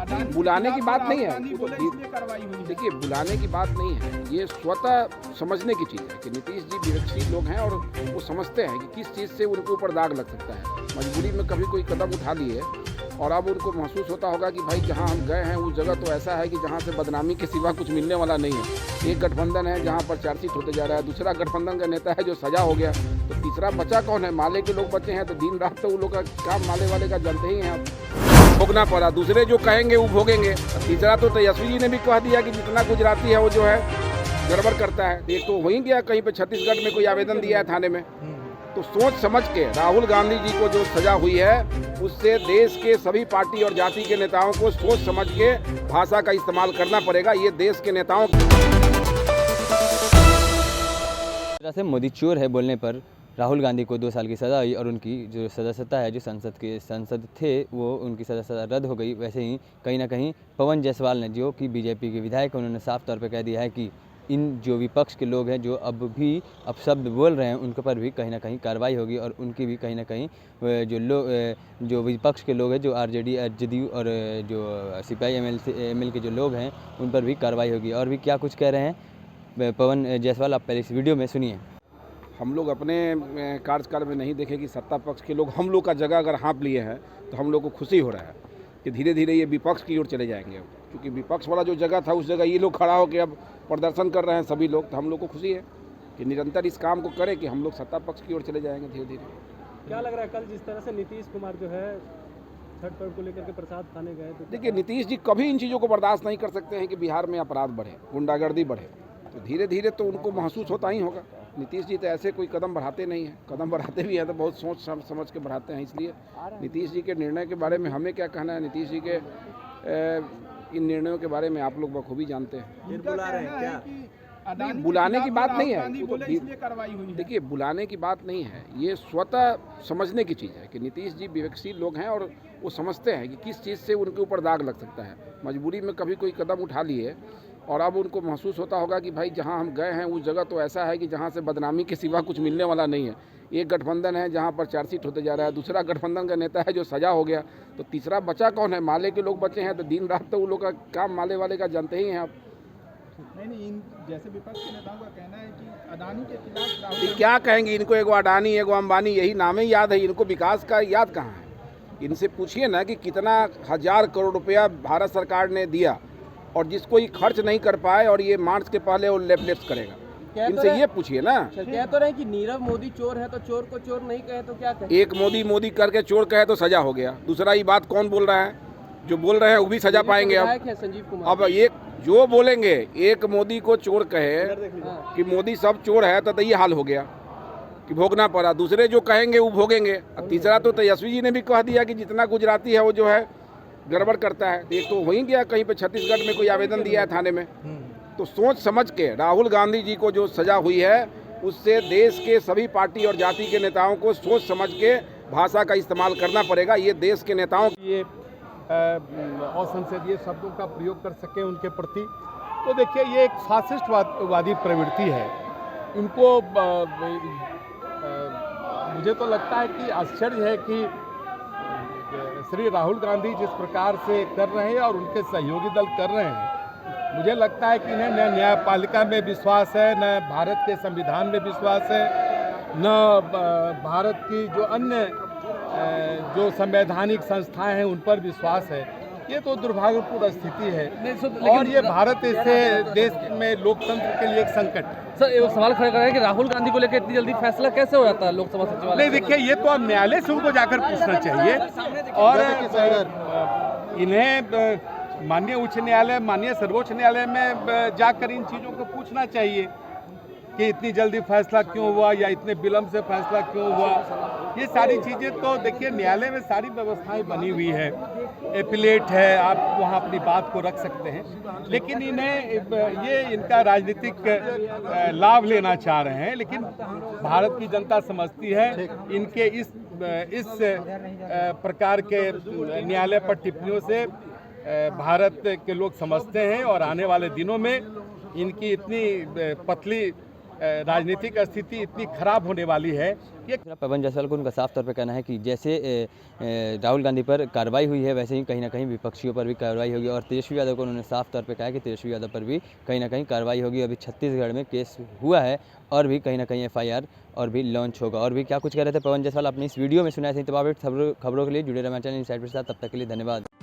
बुलाने की बात नहीं है। देखिए, बुलाने की बात नहीं है, ये स्वतः समझने की चीज़ है कि नीतीश जी विवेकशील लोग हैं और वो समझते हैं कि किस चीज़ से उनके ऊपर दाग लग सकता है। मजबूरी में कभी कोई कदम उठा लिए और अब उनको महसूस होता होगा कि भाई जहाँ हम गए हैं उस जगह तो ऐसा है कि जहाँ से बदनामी के सिवा कुछ मिलने वाला नहीं है। एक गठबंधन है जहाँ पर चार्जशीट होते जा रहा है, दूसरा गठबंधन का नेता है जो सजा हो गया, तो तीसरा बचा कौन है? माले के लोग बचे हैं, तो दिन रात तो वो लोग का काम माले वाले का जानते ही हैं आप। भोगना पड़ा, दूसरे जो कहेंगे वो भोगेंगे। तीसरा तो तेजस्वी जी ने भी कह दिया कि जितना गुजराती है वो जो है गड़बड़ करता है। एक तो वहीं गया कहीं पे छत्तीसगढ़ में कोई आवेदन दिया है थाने में। तो सोच समझ के राहुल गांधी जी को जो सजा हुई है उससे देश के सभी पार्टी और जाति के नेताओं को सोच समझ के भाषा का इस्तेमाल करना पड़ेगा। ये देश के नेताओं तरह से मोदी चोर है बोलने पर राहुल गांधी को 2 साल की सज़ा हुई और उनकी जो सदस्यता है, जो संसद थे, वो उनकी सदस्यता रद्द हो गई। वैसे ही कहीं ना कहीं पवन जायसवाल ने, जो कि बीजेपी के विधायक हैं, उन्होंने साफ तौर पर कह दिया है कि इन जो विपक्ष के लोग हैं जो अब शब्द बोल रहे हैं उनके पर भी कहीं ना कहीं कार्रवाई होगी और उनकी भी कहीं ना कहीं जो विपक्ष के लोग हैं, जो आरजेडी जदयू और जो सीपीआई एमएल के जो लोग हैं उन पर भी कार्रवाई होगी। और भी क्या कुछ कह रहे हैं पवन जायसवाल, आप पहले इस वीडियो में सुनिए। हम लोग अपने कार्यकाल में नहीं देखे कि सत्ता पक्ष के लोग हम लोग का जगह अगर हाँप लिए हैं तो हम लोग को खुशी हो रहा है कि धीरे धीरे ये विपक्ष की ओर चले जाएंगे। क्योंकि विपक्ष वाला जो जगह था उस जगह ये लोग खड़ा होकर अब प्रदर्शन कर रहे हैं सभी लोग, तो हम लोग को खुशी है कि निरंतर इस काम को करें कि हम लोग सत्ता पक्ष की ओर चले जाएंगे धीरे धीरे। क्या लग रहा है कल जिस तरह से नीतीश कुमार जो है छठ पर्व को लेकर के प्रसाद खाने गए, तो देखिए, नीतीश जी कभी इन चीज़ों को बर्दाश्त नहीं कर सकते हैं कि बिहार में अपराध बढ़े, गुंडागर्दी बढ़े। तो धीरे धीरे तो उनको महसूस होता ही होगा। नीतीश जी तो ऐसे कोई कदम बढ़ाते नहीं हैं, कदम बढ़ाते भी हैं तो बहुत सोच समझ के बढ़ाते हैं। इसलिए नीतीश जी के निर्णय के बारे में हमें क्या कहना है, नीतीश जी के इन निर्णयों के बारे में आप लोग बखूबी जानते हैं। बुला रहे हैं क्या? बुलाने की बात नहीं है। देखिए, बुलाने की बात नहीं है, ये स्वतः समझने की चीज़ है कि नीतीश जी विवेकशील लोग हैं और वो समझते हैं कि किस चीज़ से उनके ऊपर दाग लग सकता है। मजबूरी में कभी कोई कदम उठा लिए और अब उनको महसूस होता होगा कि भाई जहाँ हम गए हैं उस जगह तो ऐसा है कि जहाँ से बदनामी के सिवा कुछ मिलने वाला नहीं है। एक गठबंधन है जहाँ पर चार्जशीट होते जा रहा है, दूसरा गठबंधन का नेता है जो सजा हो गया, तो तीसरा बचा कौन है? माले के लोग बचे हैं, तो दिन रात तो वो लोग का काम माले वाले का जानते ही हैं आप। नहीं, जैसे विपक्ष के नेताओं का कहना है कि अडानी के खिलाफ क्या कहेंगे? इनको एगो अडानी एगो अंबानी यही नाम ही याद है, इनको विकास का याद कहाँ है? इनसे पूछिए ना कि कितना 1000 करोड़ रुपया भारत सरकार ने दिया और जिसको ये खर्च नहीं कर पाए और ये मार्च के पहले वो लेफ्ट करेगा। इनसे ये पूछिए ना। कह तो रहे कि नीरव मोदी चोर है, तो चोर को चोर नहीं कहे तो क्या कहे? एक मोदी करके चोर कहे तो सजा हो गया, दूसरा ये बात कौन बोल रहा है? जो बोल रहे हैं वो भी सजा पाएंगे। अब संजीव कुमार, अब एक जो बोलेंगे, एक मोदी को चोर कहे कि मोदी सब चोर है तो ये हाल हो गया कि भोगना पड़ा, दूसरे जो कहेंगे वो भोगेंगे। तीसरा तो तेजस्वी जी ने भी कह दिया कि जितना गुजराती है वो जो है गड़बड़ करता है। एक तो वहीं गया कहीं पे छत्तीसगढ़ में कोई आवेदन दिया है थाने में। तो सोच समझ के राहुल गांधी जी को जो सजा हुई है उससे देश के सभी पार्टी और जाति के नेताओं को सोच समझ के भाषा का इस्तेमाल करना पड़ेगा। ये देश के नेताओं ये असंसदीय शब्दों का प्रयोग कर सके उनके प्रति, तो देखिए ये एक फासिस्टवादी प्रवृत्ति है। इनको मुझे तो लगता है कि आश्चर्य है कि श्री राहुल गांधी जिस प्रकार से कर रहे हैं और उनके सहयोगी दल कर रहे हैं, मुझे लगता है कि इन्हें न न्यायपालिका में विश्वास है, न भारत के संविधान में विश्वास है, न भारत की जो अन्य जो संवैधानिक संस्थाएं हैं उन पर विश्वास है। ये तो दुर्भाग्यपूर्ण स्थिति है और ये भारत से देश में लोकतंत्र के लिए एक संकट है। सर, ये सवाल खड़ा कर रहे हैं कि राहुल गांधी को लेकर इतनी जल्दी फैसला कैसे हो जाता है लोकसभा सचिवालय? नहीं, देखिए ये तो अब न्यायालय से उनको जाकर पूछना चाहिए और इन्हें माननीय उच्च न्यायालय, माननीय सर्वोच्च न्यायालय में जाकर इन चीज़ों को पूछना चाहिए कि इतनी जल्दी फैसला क्यों हुआ या इतने विलम्ब से फैसला क्यों हुआ। ये सारी चीज़ें तो देखिए न्यायालय में सारी व्यवस्थाएं बनी हुई है, एपिलेट है, आप वहाँ अपनी बात को रख सकते हैं, लेकिन इन्हें ये इनका राजनीतिक लाभ लेना चाह रहे हैं। लेकिन भारत की जनता समझती है इनके इस प्रकार के न्यायालय पर टिप्पणियों से भारत के लोग समझते हैं और आने वाले दिनों में इनकी इतनी पतली राजनीतिक स्थिति इतनी खराब होने वाली है कि पवन जायसवाल को उनका साफ तौर पे कहना है कि जैसे राहुल गांधी पर कार्रवाई हुई है वैसे ही कहीं ना कहीं विपक्षियों पर भी कार्रवाई होगी। और तेजस्वी यादव को उन्होंने साफ तौर पे कहा है कि तेजस्वी यादव पर भी कहीं ना कहीं कार्रवाई होगी। अभी छत्तीसगढ़ में केस हुआ है और भी कहीं ना कहीं FIR और भी लॉन्च होगा। और भी क्या कुछ कह रहे थे पवन जायसवाल अपनी इस वीडियो में सुनाए थे। तब आप खबरों के लिए जुड़े रहना चाहिए इनसाइड के साथ। तब तक के लिए धन्यवाद।